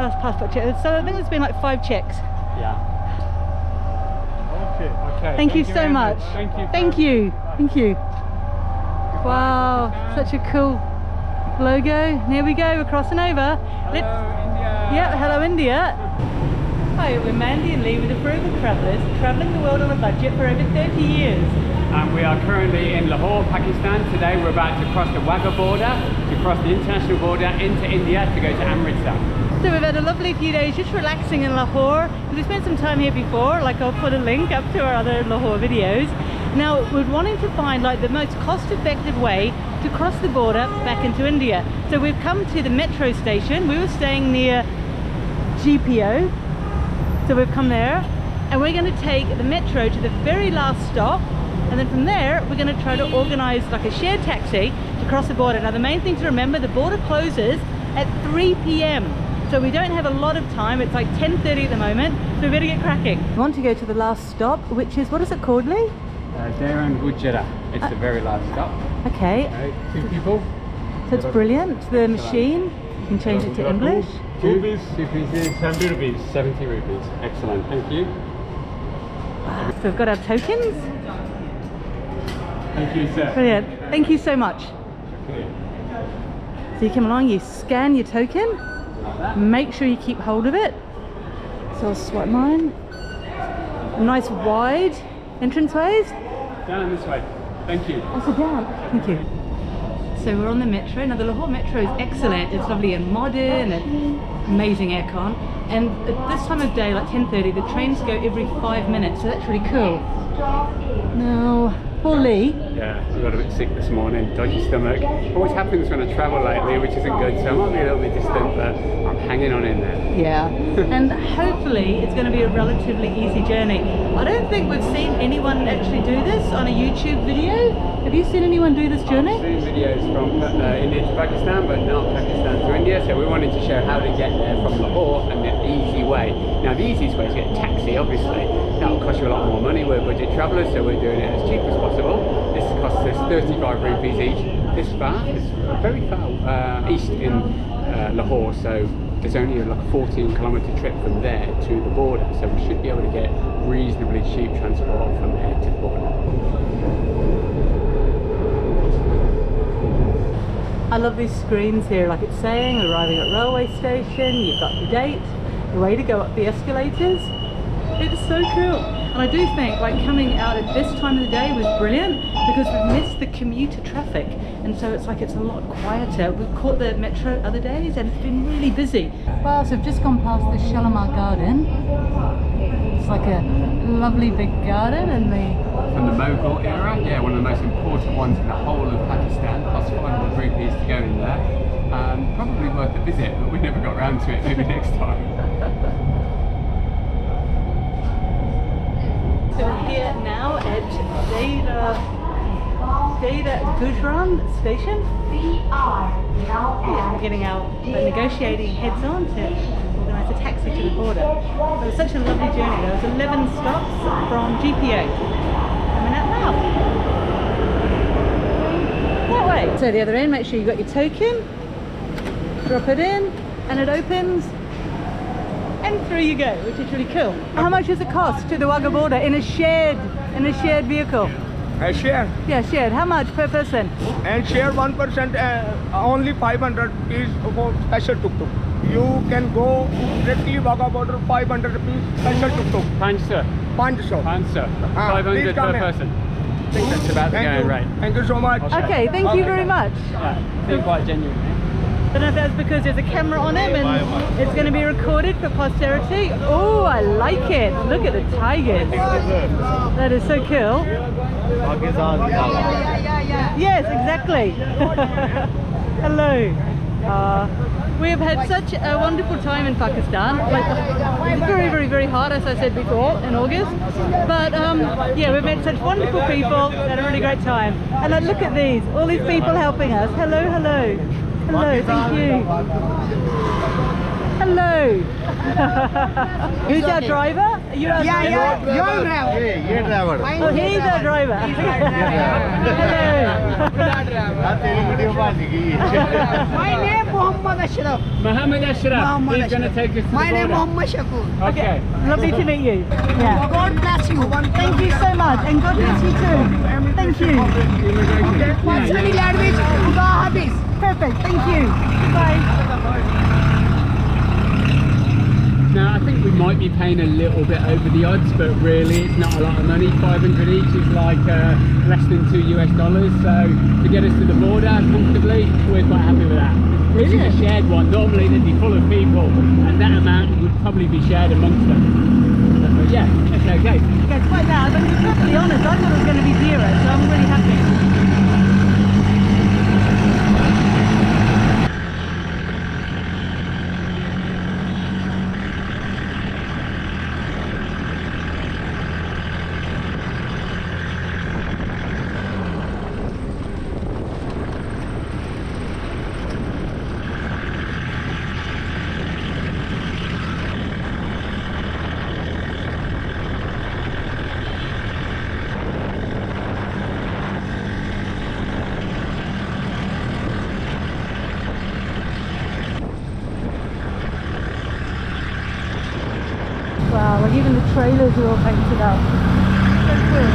last passport check. So I think there's been like 5 checks. Yeah. Okay. Thank you so much. Thank you. Thank you. Thank you. Wow, such a cool logo. And here we go, we're crossing over. Hello, India. Yeah, hello India. Hi, we're Mandy and Lee with the Frugal Travellers, travelling the world on a budget for over 30 years. And we are currently in Lahore, Pakistan. Today we're about to cross the WAGAH border, to cross the international border into India to go to Amritsar. So we've had a lovely few days just relaxing in Lahore. We spent some time here before, like I'll put a link up to our other Lahore videos. Now we're wanting to find like the most cost-effective way to cross the border back into India. So we've come to the metro station. We were staying near GPO, so we've come there and we're going to take the metro to the very last stop, and then from there we're going to try to organize like a shared taxi to cross the border. Now the main thing to remember, the border closes at 3 p.m. so we don't have a lot of time. It's like 10:30 at the moment, so we better get cracking. We want to go to the last stop, which is, what is it called, Lee? Gujara. It's the very last stop. Okay. 2 people. So it's brilliant. The machine, you can change it to English. 2 pieces, 70 rupees. 70 rupees. Excellent. Thank you. So we've got our tokens. Thank you, sir. Brilliant. Thank you so much. Okay. So you come along, you scan your token, make sure you keep hold of it. So I'll swipe mine. Nice wide entranceways. Down this way. Thank you. Also down. Thank you. So we're on the metro. Now the Lahore Metro is excellent. It's lovely and modern and amazing aircon. And at this time of day, like 10:30, the trains go every 5 minutes, so that's really cool. Now, poor Lee. Yeah, I got a bit sick this morning, dodgy stomach. Always happens when I travel lately, which isn't good, so I might be a little bit distant, but I'm hanging on in there. Yeah, and hopefully it's going to be a relatively easy journey. I don't think we've seen anyone actually do this on a YouTube video. Have you seen anyone do this journey? I've seen videos from India to Pakistan, but not Pakistan to India, so we wanted to show how to get there from Lahore and the easy way. Now the easiest way is to get a taxi, obviously. That will cost you a lot more money. We're budget travellers, so we're doing it as cheap as possible. This costs us 35 rupees each. This far, it's very far east in Lahore, so there's only like a 14-kilometre trip from there to the border, so we should be able to get reasonably cheap transport from there to the border. I love these screens here, like it's saying arriving at railway station, you've got the date, the way to go up the escalators. It's so cool. And I do think like coming out at this time of the day was brilliant because we've missed the commuter traffic, and so it's like it's a lot quieter. We've caught the metro other days and it's been really busy. Well, so I've just gone past the Shalimar Garden. It's like a lovely big garden and From the Mughal era, yeah, one of the most important ones in the whole of Pakistan, plus 500 rupees to go in there. Probably worth a visit, but we never got around to it, maybe next time. So we're here now at GetYourGuide station. Yeah, we're getting our negotiating heads on to organise a taxi to the border. It was such a lovely journey. There was 11 stops from GPO. Coming out now. That way. So the other end, make sure you got your token. Drop it in, and it opens. And through you go, which is really cool. How much does it cost to the WAGAH border in a shared vehicle? Share. Yeah, shared. How much per person? And share 1%, only 500 rupees for special tuk-tuk. You can go directly WAGAH border, 500 rupees special tuk-tuk. 500. 500. 500 per person. I think that's about the going rate. Thank you so much. Okay, thank you very much. Yeah, feel quite genuine. I don't know if that's because there's a camera on him and it's going to be recorded for posterity. Oh, I like it. Look at the tigers. That is so cool. Yes, exactly. Hello. We have had such a wonderful time in Pakistan. Like, it's very, very, very hot, as I said before, in August. But yeah, we've met such wonderful people. Had a really great time. And look at these, all these people helping us. Hello, hello. Hello, thank you. Hello. Who's our driver? Are you our driver? Your driver. ये driver. Oh, he's our driver. My name Muhammad Ashraf. Mohammed Ashraf. He's going to take us to My the name border. Muhammad Shakur. Okay. Lovely to meet you. Yeah. God bless you. Thank you so much, and God bless you too. Thank you. Pakistani language, Khuda Hafiz. Perfect. Thank you. Bye. Now I think we might be paying a little bit over the odds, but really it's not a lot of money. 500 each is like less than $2 US. So to get us to the border comfortably, we're quite happy with that. This is a shared one. Normally they'd be full of people, and that amount would probably be shared amongst them. But yeah, it's okay. Okay, it's quite loud, but to be perfectly honest, I thought it was going to be 0, so I'm really happy. Wow, like even the trailers are all painted up. So cool.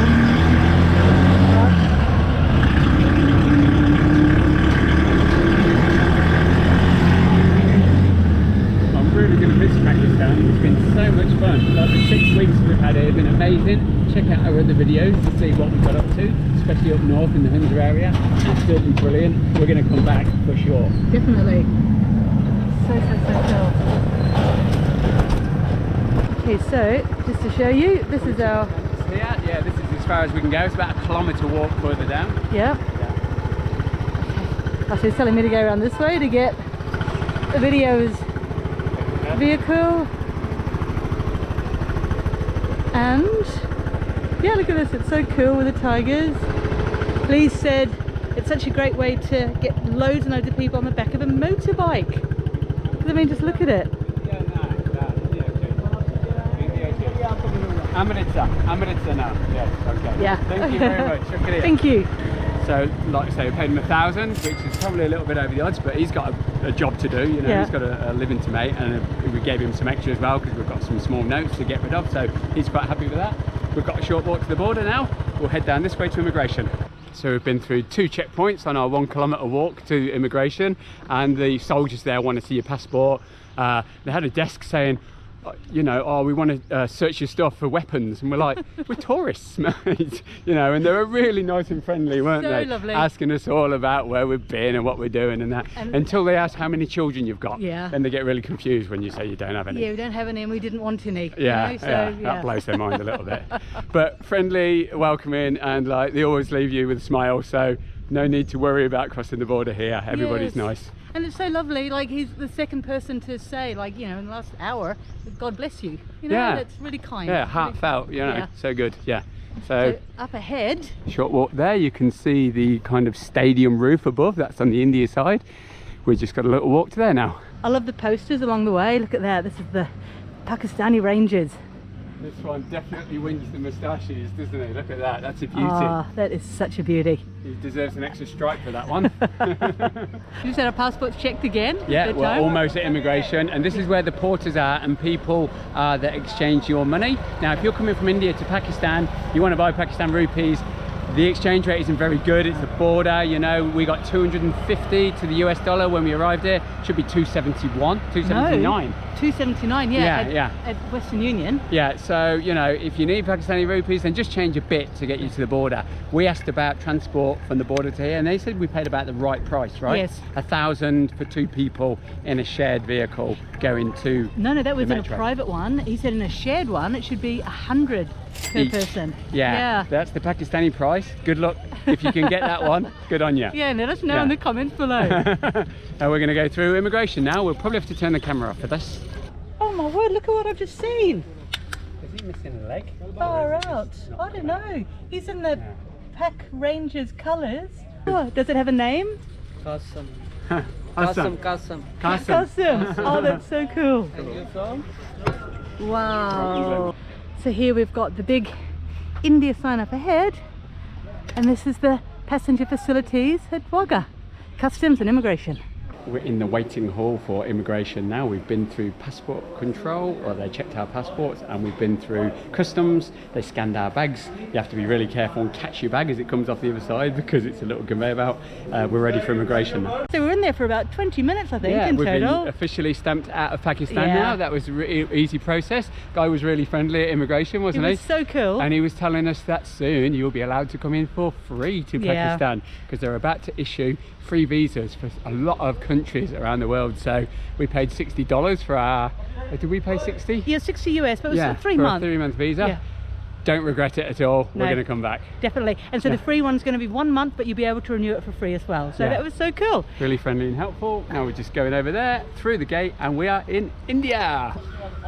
I'm really going to miss Pakistan. It's been so much fun. Like the 6 weeks we've had here have been amazing. Check out our other videos to see what we got up to, especially up north in the Hunza area. Absolutely brilliant. We're going to come back for sure. Definitely. So cool. Okay, so just to show you, this is our... Yeah, this is as far as we can go. It's about a kilometre walk further down. Yeah. So he's telling me to go around this way to get the video's vehicle. And yeah, look at this, it's so cool with the tigers. Lee said it's such a great way to get loads and loads of people on the back of a motorbike. I mean, just look at it. Amritsar now. Yes, okay. Yeah. Thank you very much. Thank you. So, like I say, we paid him 1,000, which is probably a little bit over the odds, but he's got a job to do, you know, Yeah. he's got a living to make, and we gave him some extra as well, because we've got some small notes to get rid of, so he's quite happy with that. We've got a short walk to the border now. We'll head down this way to immigration. So we've been through 2 checkpoints on our 1 kilometre walk to immigration, and the soldiers there want to see your passport. They had a desk saying, you know, oh, we want to search your stuff for weapons, and we're like, we're tourists, mate, you know, and they were really nice and friendly, weren't So they? lovely. Asking us all about where we've been and what we're doing and that, until they ask how many children you've got. Yeah. Then they get really confused when you say you don't have any. Yeah, we don't have any and we didn't want any. Yeah, you know, so, yeah, that blows their mind a little bit. But friendly, welcoming, and like they always leave you with a smile, so no need to worry about crossing the border here. Everybody's Yes. nice. And it's so lovely, like he's the second person to say, like, you know, in the last hour, God bless you. You know, Yeah. that's really kind. Yeah, Really- heartfelt, you know, Yeah. so good, yeah. So up ahead, Short walk there, you can see the kind of stadium roof above, that's on the India side. We've just got a little walk to there now. I love the posters along the way. Look at that, this is the Pakistani Rangers. This one definitely wins the moustaches, doesn't it? Look at that, that's a beauty. Ah, that is such a beauty. He deserves an extra stripe for that one. You said our passports checked again? Yeah, Good we're time? almost at immigration, and this is where the porters are and people that exchange your money. Now, if you're coming from India to Pakistan, you want to buy Pakistan rupees, the exchange rate isn't very good. It's the border, you know, we got 250 to the US dollar when we arrived here. Should be 271, 279. No, 279, yeah, Yeah, at Western Union. Yeah, so, you know, if you need Pakistani rupees, then just change a bit to get you to the border. We asked about transport from the border to here, and they said we paid about the right price, right? Yes. 1,000 for 2 people in a shared vehicle going to No, that was the in a metro. private one. He said in a shared one, it should be 100 per Each. person. Yeah, that's the Pakistani price. Good luck if you can get that one. Good on you. Yeah, let us know Yeah. in the comments below. Now we're going to go through immigration now. We'll probably have to turn the camera off for this. Oh my word, look at what I've just seen. Is he missing a leg? Far out. I don't know. He's in the Pack Rangers colours. Oh, does it have a name? Hassan. Kasam. Qasim. Oh, that's so cool. And you from? Wow. So here we've got the big India sign up ahead, and this is the passenger facilities at WAGAH, Customs and Immigration. We're in the waiting hall for immigration now. We've been through passport control, or they checked our passports, and we've been through customs. They scanned our bags. You have to be really careful and catch your bag as it comes off the other side because it's a little conveyor belt. We're ready for immigration now. So we're in there for about 20 minutes, I think, Yeah, in we've total. been officially stamped out of Pakistan Yeah. now. That was a really easy process. Guy was really friendly at immigration, It wasn't he? was so cool. And he was telling us that soon you'll be allowed to come in for free to Yeah. Pakistan because they're about to issue free visas for a lot of countries around the world. So we paid $60 for our, did we pay 60? Yeah, 60 US, but it was Yeah, 3 for months. a 3-month visa. Yeah. Don't regret it at all. No. We're going to come back. Definitely. And so the free one's going to be 1 month, but you'll be able to renew it for free as well. So Yeah. that was so cool. Really friendly and helpful. Now we're just going over there through the gate and we are in India.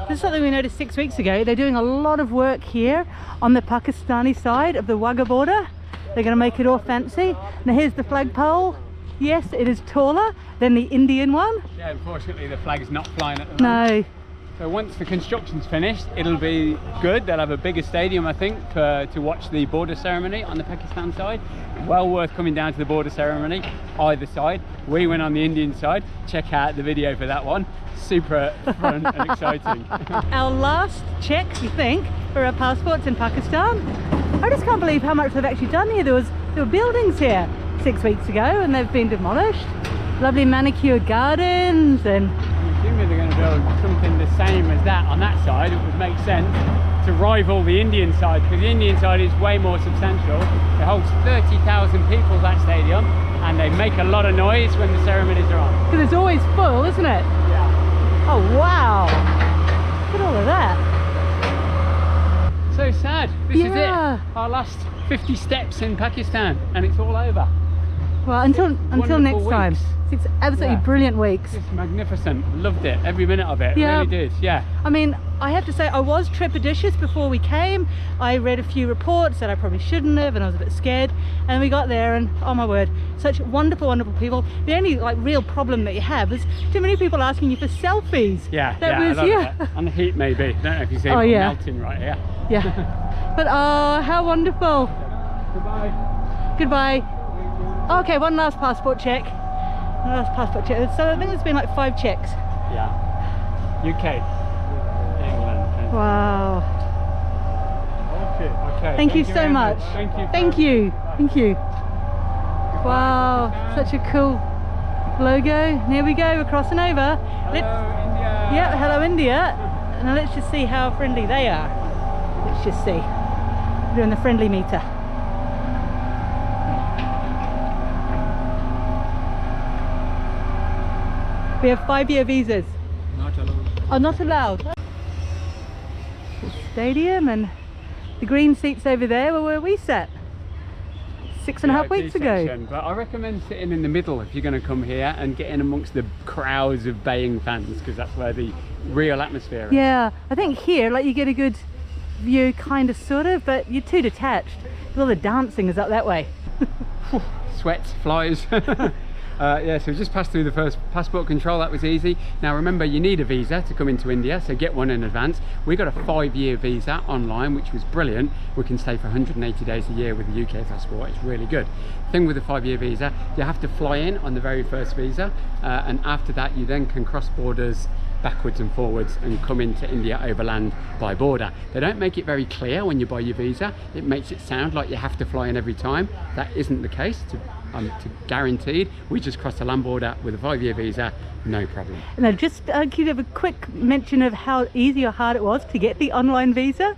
This is something we noticed 6 weeks ago. They're doing a lot of work here on the Pakistani side of the WAGAH border. They're going to make it all fancy. Now here's the flagpole. Yes, it is taller than the Indian one. Yeah, unfortunately the flag's not flying at the moment. No. So once the construction's finished, it'll be good. They'll have a bigger stadium, I think, to watch the border ceremony on the Pakistan side. Well worth coming down to the border ceremony, either side. We went on the Indian side. Check out the video for that one. Super fun and exciting. Our last check, we think, for our passports in Pakistan. I just can't believe how much they've actually done here. There were buildings here 6 weeks ago and they've been demolished. Lovely manicured gardens and Assuming they're going to build something the same as that on that side, it would make sense to rival the Indian side, because the Indian side is way more substantial. It holds 30,000 people, that stadium, and they make a lot of noise when the ceremonies are on. because it's always full, isn't it? Yeah. Oh wow! Look at all of that. So sad. This is Yeah. it. Our last 50 steps in Pakistan, and it's all over. Well, until Wonderful next time. weeks. 6 absolutely Yeah. brilliant weeks. It's magnificent. Loved it. Every minute of it. Yeah. Really did. Yeah. I mean, I have to say I was trepidatious before we came. I read a few reports that I probably shouldn't have, and I was a bit scared. And we got there, and oh my word, such wonderful, wonderful people. The only like real problem that you have is too many people asking you for selfies. Yeah. That yeah. was I love yeah. it. And the heat, maybe. I don't know if you see Oh, it yeah. melting right here. Yeah. But oh, how wonderful. Goodbye. Goodbye. Okay, one last passport check. One last passport check. So I think there's been like 5 checks. Yeah. UK. England. Wow. Okay. Thank you so very much. Thank you. Thank you. Thank you. Wow, such a cool logo. And here we go, we're crossing over. Hello, Let's, India. yeah, hello India. Now let's just see how friendly they are. Let's just see. We're doing the friendly meter. We have 5-year visas. Not allowed. Are not allowed. The stadium, and the green seats over there were where we sat 6.5 weeks ago. Section, but I recommend sitting in the middle if you're going to come here and get in amongst the crowds of baying fans, because that's where the real atmosphere is. Yeah, I think here, like, you get a good view, kind of, sort of, but you're too detached. All the dancing is up that way. Sweat, flies. Yeah, so we just passed through the first passport control. That was easy. Now remember, you need a visa to come into India, so get one in advance. We got a 5-year visa online, which was brilliant. We can stay for 180 days a year with a UK passport. It's really good. Thing with the 5-year visa, you have to fly in on the very first visa, and after that you then can cross borders backwards and forwards and come into India overland by border. They don't make it very clear when you buy your visa. It makes it sound like you have to fly in every time. That isn't the case. To guaranteed, we just crossed the land border with a 5-year visa, no problem. Now, just can you have a quick mention of how easy or hard it was to get the online visa?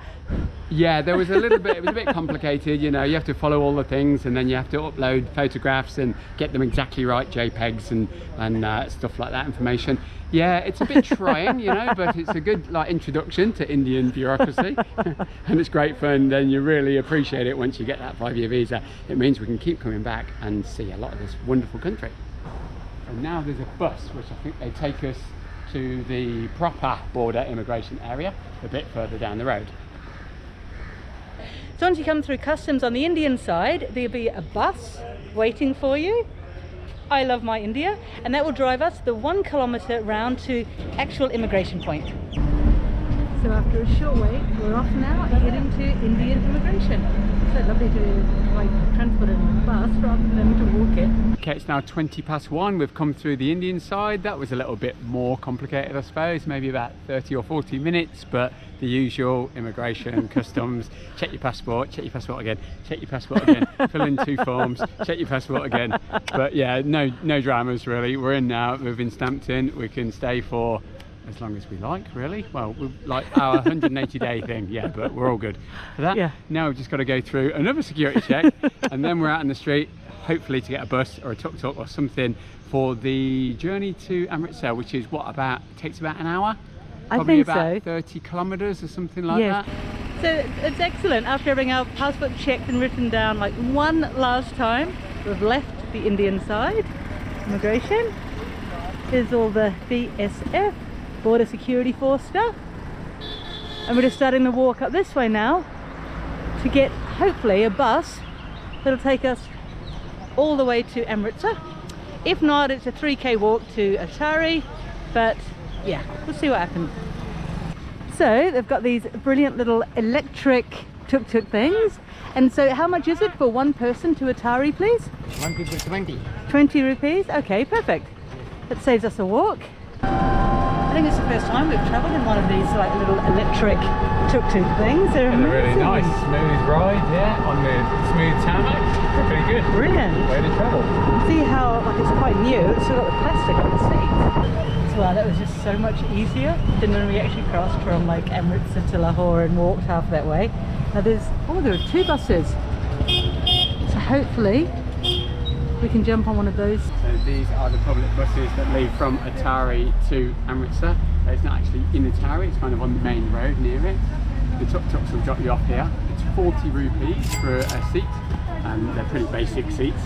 Yeah, there was a little bit, it was a bit complicated, you know, you have to follow all the things, and then you have to upload photographs and get them exactly right, JPEGs and stuff like that, information. Yeah, it's a bit trying, you know, but it's a good like introduction to Indian bureaucracy and it's great fun. Then you really appreciate it once you get that 5-year visa. It means we can keep coming back and see a lot of this wonderful country. And now there's a bus, which I think they take us to the proper border immigration area a bit further down the road. So once you come through customs on the Indian side, there'll be a bus waiting for you. I Love My India, and that will drive us the 1 kilometer round to actual immigration point. So after a short wait, we're off now heading to Indian immigration. So lovely to like transport it on a bus rather than to walk it. Okay, it's now 1:20 we've come through the Indian side. That was a little bit more complicated, I suppose, maybe about 30 or 40 minutes, but the usual immigration, customs, check your passport again, check your passport again, fill in 2 forms, check your passport again. But yeah, no dramas really. We're in now, we've been stamped in, we can stay for as long as we like, really. Well, we like our 180-day thing, yeah, but we're all good for that. Yeah. Now we've just got to go through another security check, and then we're out in the street, hopefully to get a bus or a tuk-tuk or something for the journey to Amritsar, which is what, takes about an hour? Probably I think about so. 30 kilometers or something like Yes. that. So it's excellent. After having our passport checked and written down like one last time, we've left the Indian side. Immigration. Here's all the BSF, Border Security Force stuff. And we're just starting to walk up this way now to get hopefully a bus that'll take us all the way to Amritsar. If not, it's a 3k walk to Attari, but yeah, we'll see what happens. So they've got these brilliant little electric tuk-tuk things. And so how much is it for one person to Attari, please? 1 people 20. 20 rupees? Okay, perfect. That saves us a walk. I think it's the first time we've travelled in one of these like little electric tuk-tuk things. They're They're really amazing. nice, smooth ride, yeah, on the smooth tarmac. They're pretty good. Brilliant. Way to travel. See how like it's quite new, it's still got the plastic on the seats. So wow, that was just so much easier than when we actually crossed from like Amritsar to Lahore and walked half that way. Now there are 2 buses. So hopefully we can jump on one of those. So these are the public buses that leave from Attari to Amritsar. It's not actually in Attari, it's kind of on the main road near it. The tuk-tuks will drop you off here. It's 40 rupees for a seat, and they're pretty basic seats.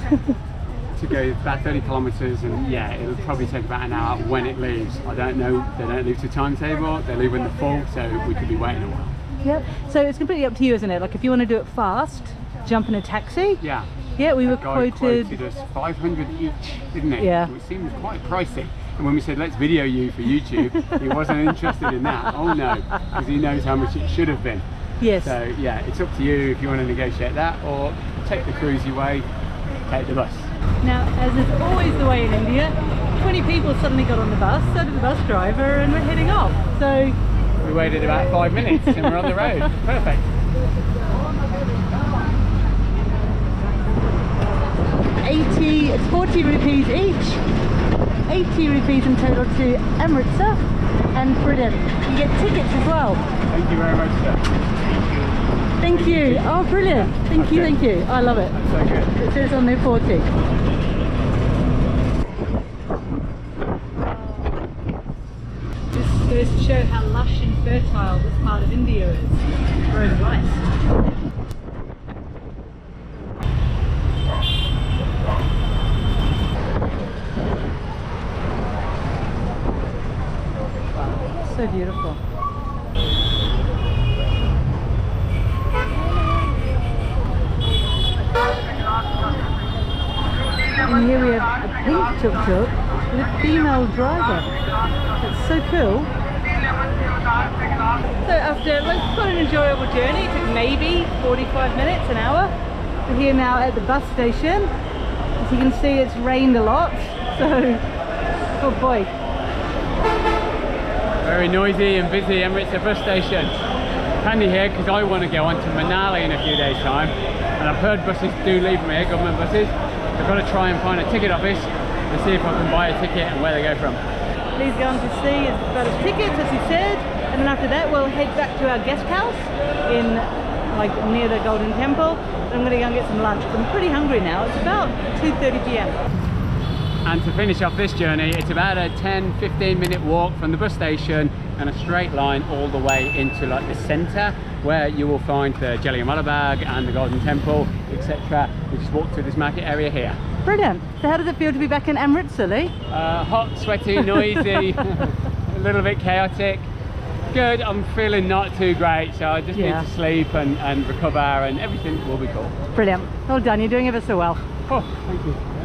To go about 30 kilometers, and yeah, it'll probably take about an hour when it leaves. I don't know, they don't leave to timetable, they leave when they're full, so we could be waiting a while. Yep. So it's completely up to you, isn't it? Like if you want to do it fast, jump in a taxi. Yeah. Yeah, we were The guy quoted us 500 each, didn't he? Yeah. It seemed quite pricey. And when we said, let's video you for YouTube, he wasn't interested in that. Oh no, because he knows how much it should have been. Yes. So yeah, it's up to you if you want to negotiate that, or take the cruisy way, take the bus. Now, as is always the way in India, 20 people suddenly got on the bus, so did the bus driver, and we're heading off. So We waited about 5 minutes and we're on the road. Perfect. it's 40 rupees each. 80 rupees in total to Amritsar, and brilliant. You get tickets as well. Thank you very much, sir. Thank you. Oh, brilliant. Thank you, thank you. I love it. That's so good. It says on there 40. This goes to show how lush and fertile this part of India is. Growing rice. So beautiful. And here we have a pink tuk-tuk with a female driver. That's so cool. So after quite an enjoyable journey, it took maybe 45 minutes, an hour. We're here now at the bus station. As you can see, it's rained a lot, so oh boy. Very noisy and busy Amritsar bus station. Handy here because I want to go on to Manali in a few days' time, and I've heard buses do leave from here, government buses. I've got to try and find a ticket office and see if I can buy a ticket and where they go from. Please go on to see about his tickets, as he said, and then after that we'll head back to our guest house in near the Golden Temple. I'm going to go and get some lunch. I'm pretty hungry now. It's about 2:30 p.m. And to finish off this journey, it's about a 10-15 minute walk from the bus station and a straight line all the way into the centre, where you will find the Jallianwala Bagh and the Golden Temple, etc. We just walk through this market area here. Brilliant. So how does it feel to be back in Amritsar, Lee? Hot, sweaty, noisy, a little bit chaotic. Good, I'm feeling not too great, so I just need to sleep and recover, and everything will be cool. Brilliant. Well done, you're doing ever so well. Oh, thank you.